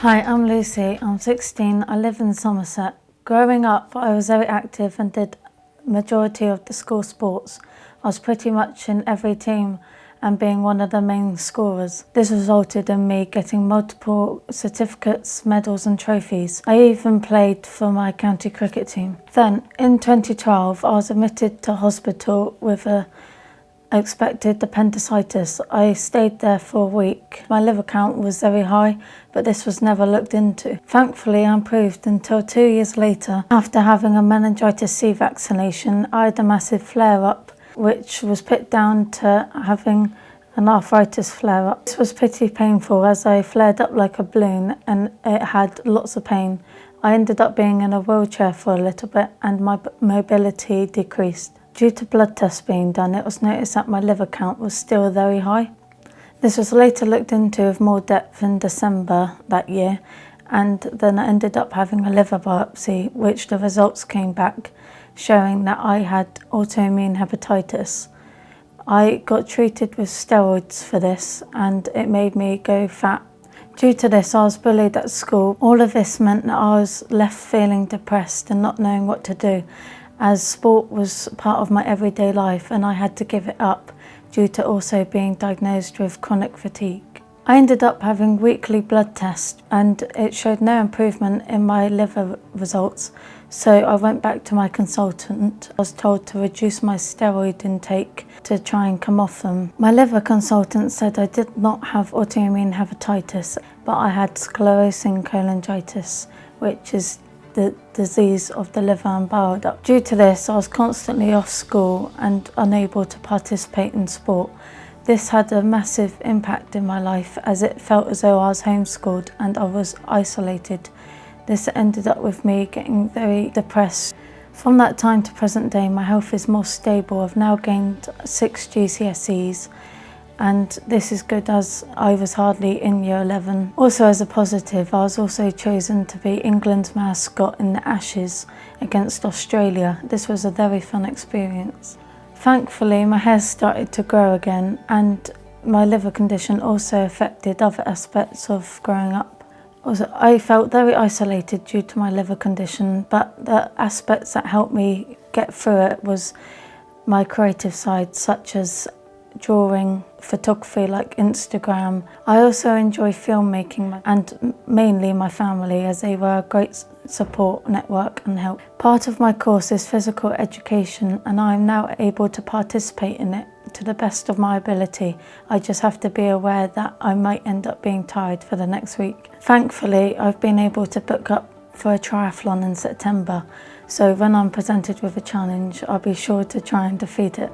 Hi, I'm Lucy. I'm 16. I live in Somerset. Growing up, I was very active and did majority of the school sports. I was pretty much in every team and being one of the main scorers. This resulted in me getting multiple certificates, medals and trophies. I even played for my county cricket team. Then, in 2012, I was admitted to hospital with a expected appendicitis. I stayed there for a week. My liver count was very high, but this was never looked into. Thankfully, I improved until 2 years later. After having a meningitis C vaccination, I had a massive flare-up, which was put down to having an arthritis flare-up. This was pretty painful as I flared up like a balloon and it had lots of pain. I ended up being in a wheelchair for a little bit and my mobility decreased. Due to blood tests being done, it was noticed that my liver count was still very high. This was later looked into with more depth in December that year, and then I ended up having a liver biopsy, which the results came back showing that I had autoimmune hepatitis. I got treated with steroids for this, and it made me go fat. Due to this, I was bullied at school. All of this meant that I was left feeling depressed and not knowing what to do, as sport was part of my everyday life and I had to give it up due to also being diagnosed with chronic fatigue. I ended up having weekly blood tests and it showed no improvement in my liver results, so I went back to my consultant. I was told to reduce my steroid intake to try and come off them. My liver consultant said I did not have autoimmune hepatitis, but I had sclerosing cholangitis, which is the disease of the liver and bile duct. Due to this, I was constantly off school and unable to participate in sport. This had a massive impact in my life as it felt as though I was homeschooled and I was isolated. This ended up with me getting very depressed. From that time to present day, my health is more stable. I've now gained 6 GCSEs. And this is good as I was hardly in year 11. Also as a positive, I was also chosen to be England's mascot in the Ashes against Australia. This was a very fun experience. Thankfully, my hair started to grow again and my liver condition also affected other aspects of growing up. Also, I felt very isolated due to my liver condition, but the aspects that helped me get through it was my creative side, such as drawing, photography like Instagram. I also enjoy filmmaking and mainly my family, as they were a great support network and help. Part of my course is physical education and I am now able to participate in it to the best of my ability. I just have to be aware that I might end up being tired for the next week. Thankfully, I've been able to book up for a triathlon in September, so when I'm presented with a challenge, I'll be sure to try and defeat it.